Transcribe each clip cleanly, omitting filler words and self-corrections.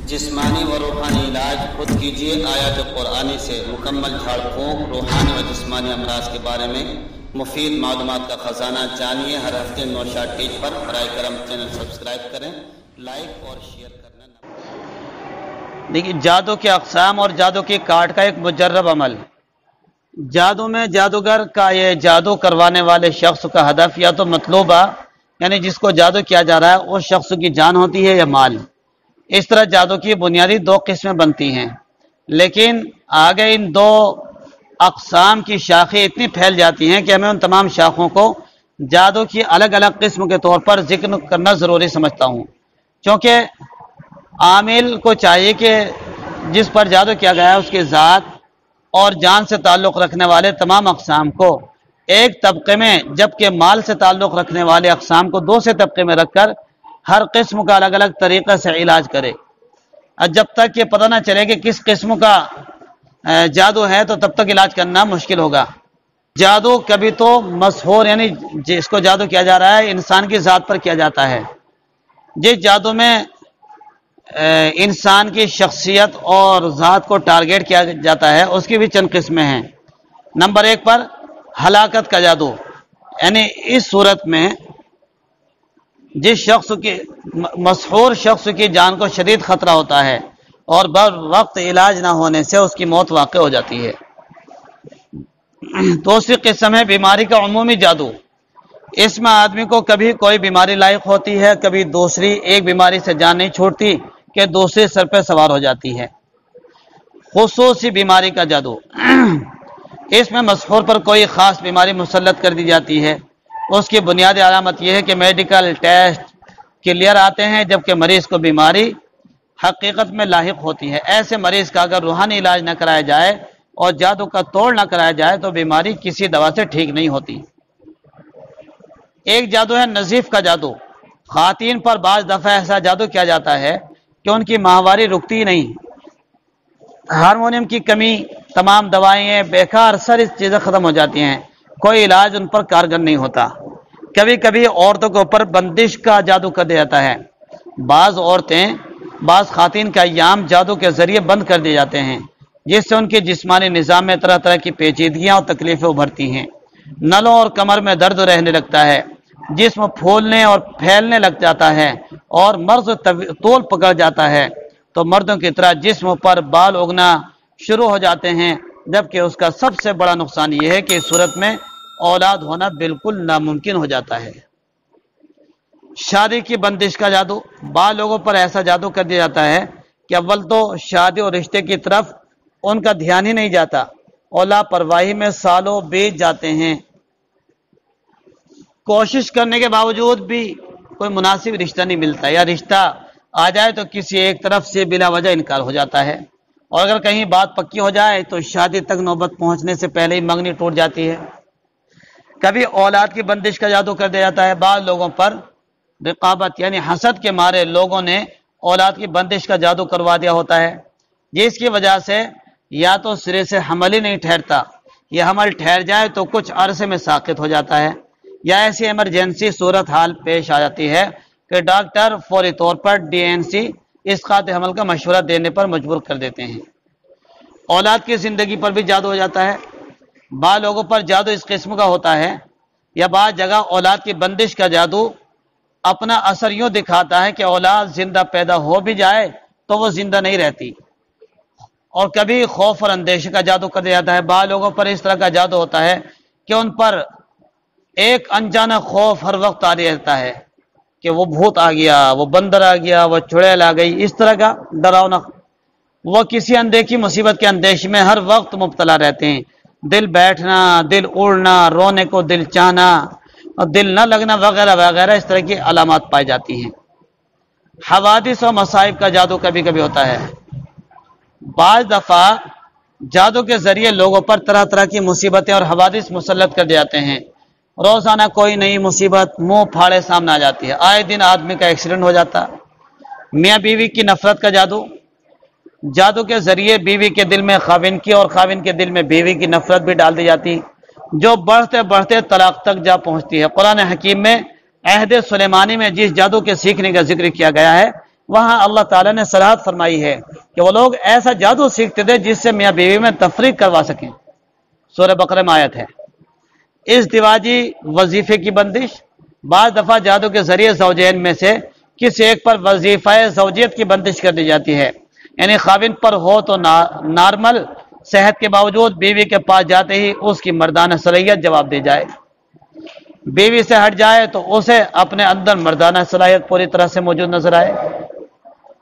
जिस्मानी व रूहानी इलाज खुद कीजिए। आयत कुरानी से मुकम्मल झाड़ फूंक रूहानी व जिस्मानी अमराज के बारे में मुफीद मालूमात का ख़जाना जानिए। हर हफ्ते नौशाद टीच पर बराए करम चैनल सब्सक्राइब करें, लाइक और शेयर करना। देखिए, जादू के अक़साम और जादू की काट का एक मुजर्रब अमल। जादू में जादूगर का ये जादू करवाने वाले शख्स का हदफ या तो मतलूबा यानी जिसको जादू किया जा रहा है उस शख्स की जान होती है या माल। इस तरह जादू की बुनियादी दो किस्में बनती हैं, लेकिन आगे इन दो अक़साम की शाखें इतनी फैल जाती हैं कि हमें उन तमाम शाखों को जादू की अलग अलग किस्म के तौर पर जिक्र करना ज़रूरी समझता हूँ, क्योंकि आमिल को चाहिए कि जिस पर जादू किया गया है उसकी ज़ात और जान से ताल्लुक़ रखने वाले तमाम अक़साम को एक तबके में, जबकि माल से ताल्लुक़ रखने वाले अक़साम को दूसरे तबके में रखकर हर किस्म का अलग अलग तरीक़े से इलाज करे। और जब तक ये पता ना चले कि किस किस्म का जादू है तो तब तक इलाज करना मुश्किल होगा। जादू कभी तो मशहूर यानी जिसको जादू किया जा रहा है इंसान की ज़ात पर किया जाता है। जिस जादू में इंसान की शख्सियत और ज़ात को टारगेट किया जाता है उसकी भी चंद किस्में हैं। नंबर एक पर हलाकत का जादू, यानी इस सूरत में जिस शख्स की मशहूर शख्स की जान को शदीद खतरा होता है और बर वक्त इलाज ना होने से उसकी मौत वाक़ हो जाती है। दूसरी किस्म है बीमारी का उमूमी जादू। इसमें आदमी को कभी कोई बीमारी लायक होती है, कभी दूसरी, एक बीमारी से जान नहीं छूटती कि दूसरे सर पर सवार हो जाती है। खुसूसी बीमारी का जादू, इसमें मशहूर पर कोई ख़ास बीमारी मुसल्लत कर दी जाती है। उसकी बुनियादी अलामत यह है कि मेडिकल टेस्ट क्लियर आते हैं जबकि मरीज़ को बीमारी हकीकत में लाहिक होती है। ऐसे मरीज़ का अगर रूहानी इलाज न कराया जाए और जादू का तोड़ न कराया जाए तो बीमारी किसी दवा से ठीक नहीं होती। एक जादू है नज़ीफ़ का जादू। ख़ातीन पर बाज़ दफ़ा ऐसा जादू किया जाता है कि उनकी माहवारी रुकती ही नहीं, हार्मोनियम की कमी, तमाम दवाएं बेकार, सारी चीज़ें ख़त्म हो जाती हैं, कोई इलाज उन पर कारगर नहीं होता। कभी कभी औरतों के ऊपर बंदिश का जादू कर दिया जाता है। बाज़ औरतें, बाज़ ख़ातीन का अय्याम जादू के ज़रिए बंद कर दिए जाते हैं, जिससे उनके जिस्मानी निज़ाम में तरह तरह की पेचीदगियाँ और तकलीफ़ें उभरती हैं। नलों और कमर में दर्द रहने लगता है, जिस्म फूलने और फैलने लग जाता है और मर्ज़ तोल पकड़ जाता है। तो मर्दों की तरह जिस्म पर बाल उगना शुरू हो जाते हैं, जबकि उसका सबसे बड़ा नुकसान यह है कि इस सूरत में औलाद होना बिल्कुल नामुमकिन हो जाता है। शादी की बंदिश का जादू, बाल लोगों पर ऐसा जादू कर दिया जाता है कि अव्वल तो शादी और रिश्ते की तरफ उनका ध्यान ही नहीं जाता और लापरवाही में सालों बीत जाते हैं। कोशिश करने के बावजूद भी कोई मुनासिब रिश्ता नहीं मिलता, या रिश्ता आ जाए तो किसी एक तरफ से बिला वजह इनकार हो जाता है, और अगर कहीं बात पक्की हो जाए तो शादी तक नौबत पहुंचने से पहले ही मंगनी टूट जाती है। कभी औलाद की बंदिश का जादू कर दिया जाता है। बाद लोगों पर रिकाबत यानी हसद के मारे लोगों ने औलाद की बंदिश का जादू करवा दिया होता है, जिसकी वजह से या तो सिरे से हमल ही नहीं ठहरता, या हमल ठहर जाए तो कुछ अरसे में साकित हो जाता है, या ऐसी इमरजेंसी सूरत हाल पेश आ जाती है कि डॉक्टर फौरी तौर पर DNC इसकात हमल का मशवरा देने पर मजबूर कर देते हैं। औलाद की ज़िंदगी पर भी जादू हो जाता है। बाद लोगों पर जादू इस किस्म का होता है, या बाद जगह औलाद की बंदिश का जादू अपना असर यूँ दिखाता है कि औलाद जिंदा पैदा हो भी जाए तो वो जिंदा नहीं रहती। और कभी खौफ और अंदेशे का जादू कर दिया जाता है। बाद लोगों पर इस तरह का जादू होता है कि उन पर एक अनजाना खौफ हर वक्त आ रहता है कि वो भूत आ गया, वो बंदर आ गया, वो चुड़ैल आ गई, इस तरह का डरावना। वो किसी अनदेखी मुसीबत के अंदेश में हर वक्त मुब्तला रहते हैं। दिल बैठना, दिल उड़ना, रोने को दिल चाहना और दिल न लगना वगैरह वगैरह, इस तरह की अलामात पाई जाती हैं। हवादिस और मसाइब का जादू कभी कभी होता है। बाज़ दफ़ा जादू के ज़रिए लोगों पर तरह तरह की मुसीबतें और हवादिस मुसल्लत कर दिए जाते हैं। रोज़ाना कोई नई मुसीबत मुंह फाड़े सामने आ जाती है। आए दिन आदमी का एक्सीडेंट हो जाता। मियाँ बीवी की नफरत का जादू, जादू के ज़रिए बीवी के दिल में खाविन की और खाविन के दिल में बीवी की नफरत भी डाल दी जाती, जो बढ़ते बढ़ते तलाक तक जा पहुँचती है। कुरान हकीम में अहद सुलेमानी में जिस जादू के सीखने का जिक्र किया गया है, وہاں اللہ تعالیٰ نے صراحت فرمائی ہے کہ وہ لوگ ایسا جادو سیکھتے تھے جس سے میاں بیوی میں تفریق کروا سکیں. سورہ بقرہ میں آیت ہے. ازدواجی وظیفے کی بندش. بعض دفعہ جادو کے ذریعے زوجین میں سے کسی ایک پر وظیفہ زوجیت کی بندش کر دی جاتی ہے، یعنی خاوند پر ہو تو نارمل صحت کے باوجود بیوی کے پاس جاتے ہی اس کی مردانہ صلاحیت جواب دے جائے، بیوی سے ہٹ جائے تو اسے اپنے اندر مردانہ صلاحیت پوری طرح سے موجود نظر آئے،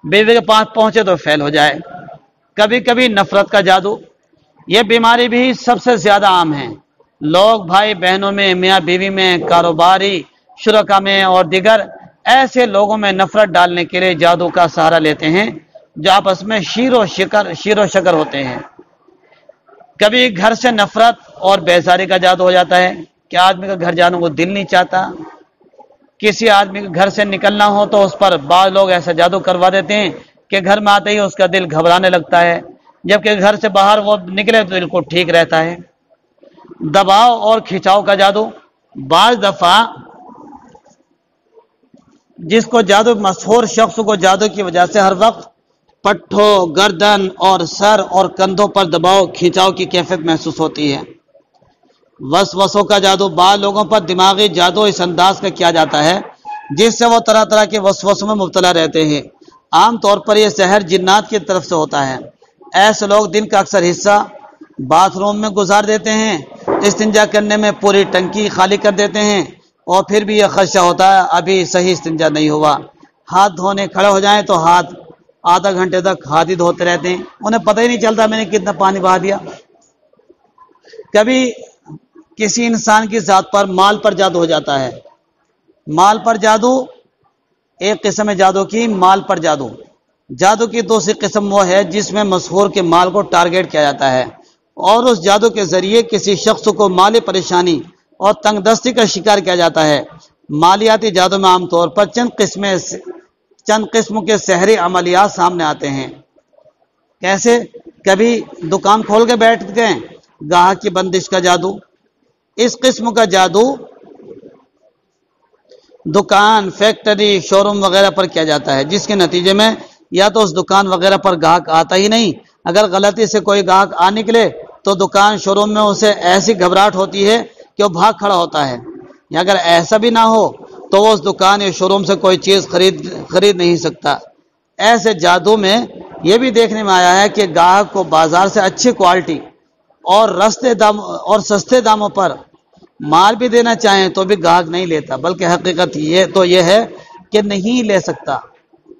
بیوی کے پاس پہنچے تو فیل ہو جائے. کبھی کبھی نفرت کا جادو. یہ بیماری بھی سب سے زیادہ عام ہے. لوگ بھائی بہنوں میں، میاں بیوی میں، کاروباری شرکا میں اور دیگر ایسے لوگوں میں نفرت ڈالنے کے لیے جادو کا سہارا لیتے ہیں جو آپس میں شیر و شکر ہوتے ہیں. کبھی گھر سے نفرت اور بیزاری کا جادو ہو جاتا ہے کہ آدمی کا گھر جانے کو دل نہیں چاہتا. کسی آدمی کے گھر سے نکلنا ہو تو اس پر بعض لوگ ایسا جادو کروا دیتے ہیں کہ گھر میں آتے ہی اس کا دل گھبرانے لگتا ہے، جبکہ گھر سے باہر وہ نکلے تو دل کو ٹھیک رہتا ہے. دباؤ اور کھینچاؤ کا جادو. بعض دفعہ جس کو جادو مشہور شخص کو جادو کی وجہ سے ہر وقت پٹھوں، گردن اور سر اور کندھوں پر دباؤ کھینچاؤ کی کیفیت محسوس ہوتی ہے. وسوسوں کا جادو. بعض لوگوں پر دماغی جادو اس انداز کا کیا جاتا ہے جس سے وہ طرح طرح کے وسوسوں میں مبتلا رہتے ہیں. عام طور پر یہ سحر جنات کی طرف سے ہوتا ہے. ایسے لوگ دن کا اکثر حصہ باتھ روم میں گزار دیتے ہیں، استنجا کرنے میں پوری ٹنکی خالی کر دیتے ہیں اور پھر بھی یہ خدشہ ہوتا ہے ابھی صحیح استنجا نہیں ہوا. ہاتھ دھونے کھڑے ہو جائیں تو ہاتھ آدھا گھنٹے تک ہاتھ ہی دھوتے رہتے ہیں، انہیں پتہ ہی نہیں چلتا میں نے کتنا پانی بہا دیا. کبھی کسی انسان کی ذات پر مال پر جادو ہو جاتا ہے. مال پر جادو ایک قسم ہے جادو کی مال پر جادو. جادو کی دوسری قسم وہ ہے جس میں مسحور کے مال کو ٹارگیٹ کیا جاتا ہے اور اس جادو کے ذریعے کسی شخص کو مالی پریشانی اور تنگ دستی کا شکار کیا جاتا ہے. مالیاتی جادو میں عام طور پر چند قسم کے سحری عملیات سامنے آتے ہیں. کیسے؟ کبھی دکان کھول کے بیٹھ گئے، گاہک کی بندش کا جادو. اس قسم کا جادو دکان، فیکٹری، شو روم وغیرہ پر کیا جاتا ہے جس کے نتیجے میں یا تو اس دکان وغیرہ پر گاہک آتا ہی نہیں، اگر غلطی سے کوئی گاہک آ نکلے تو دکان، شو روم میں اسے ایسی گھبراہٹ ہوتی ہے کہ وہ بھاگ کھڑا ہوتا ہے، یا اگر ایسا بھی نہ ہو تو وہ اس دکان یا شو روم سے کوئی چیز خرید نہیں سکتا. ایسے جادو میں یہ بھی دیکھنے میں آیا ہے کہ گاہک کو بازار سے اچھی کوالٹی اور سستے داموں پر مال بھی دینا چاہیں تو بھی گاہک نہیں لیتا، بلکہ حقیقت یہ ہے کہ نہیں لے سکتا،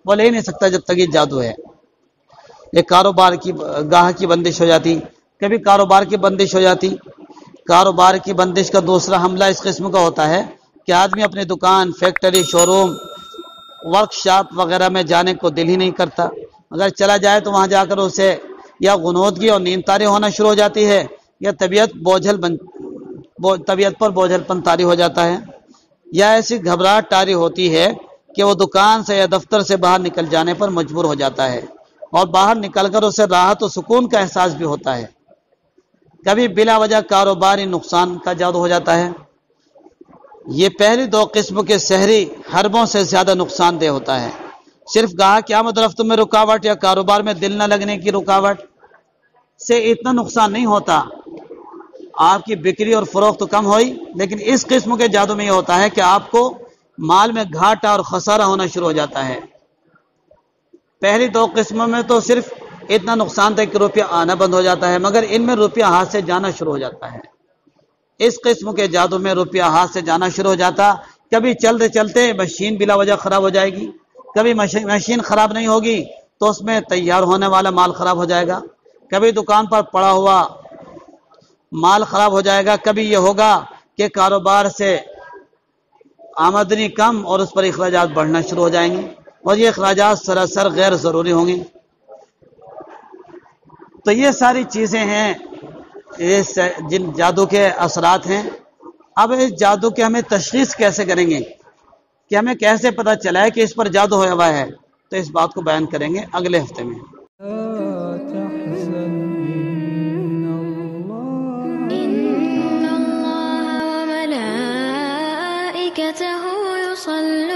وہ لے نہیں سکتا جب تک یہ جادو ہے. یہ کاروبار کی گاہک کی بندش ہو جاتی. کبھی کاروبار کی بندش ہو جاتی. کاروبار کی بندش کا دوسرا حملہ اس قسم کا ہوتا ہے کہ آدمی اپنی دکان، فیکٹری، شو روم، ورک شاپ وغیرہ میں جانے کو دل ہی نہیں کرتا. اگر چلا جائے تو وہاں جا کر اسے یا غنودگی اور نیند طاری ہونا شروع ہو جاتی ہے یا طبیعت پر بوجھل پن طاری ہو جاتا ہے، یا ایسی گھبراہٹ طاری ہوتی ہے کہ وہ دکان سے یا دفتر سے باہر نکل جانے پر مجبور ہو جاتا ہے اور باہر نکل کر اسے راحت و سکون کا احساس بھی ہوتا ہے. کبھی بلا وجہ کاروباری نقصان کا جادو ہو جاتا ہے. یہ پہلی دو قسم کے سحری حربوں سے زیادہ نقصان دہ ہوتا ہے. صرف گاہک کی آمد و رفت میں رکاوٹ یا کاروبار میں دل نہ لگنے کی رکاوٹ سے اتنا نقصان نہیں ہوتا، آپ کی بکری اور فروخت تو کم ہوئی، لیکن اس قسم کے جادو میں یہ ہوتا ہے کہ آپ کو مال میں گھاٹا اور خسارہ ہونا شروع ہو جاتا ہے. پہلی دو قسموں میں تو صرف اتنا نقصان تھا کہ روپیہ آنا بند ہو جاتا ہے، مگر ان میں روپیہ ہاتھ سے جانا شروع ہو جاتا ہے. اس قسم کے جادو میں روپیہ ہاتھ سے جانا شروع ہو جاتا. کبھی چلتے چلتے مشین بلا وجہ خراب ہو جائے گی، کبھی مشین خراب نہیں ہوگی تو اس میں تیار ہونے والا مال خراب ہو جائے گا، کبھی دکان پر پڑا ہوا مال خراب ہو جائے گا، کبھی یہ ہوگا کہ کاروبار سے آمدنی کم اور اس پر اخراجات بڑھنا شروع ہو جائیں گے اور یہ اخراجات سراسر غیر ضروری ہوں گے. تو یہ ساری چیزیں ہیں جن جادو کے اثرات ہیں. اب اس جادو کے ہمیں تشخیص کیسے کریں گے کہ ہمیں کیسے پتہ چلا ہے کہ اس پر جادو ہوا ہے، تو اس بات کو بیان کریں گے اگلے ہفتے میں. إن الله وملائكته يصلون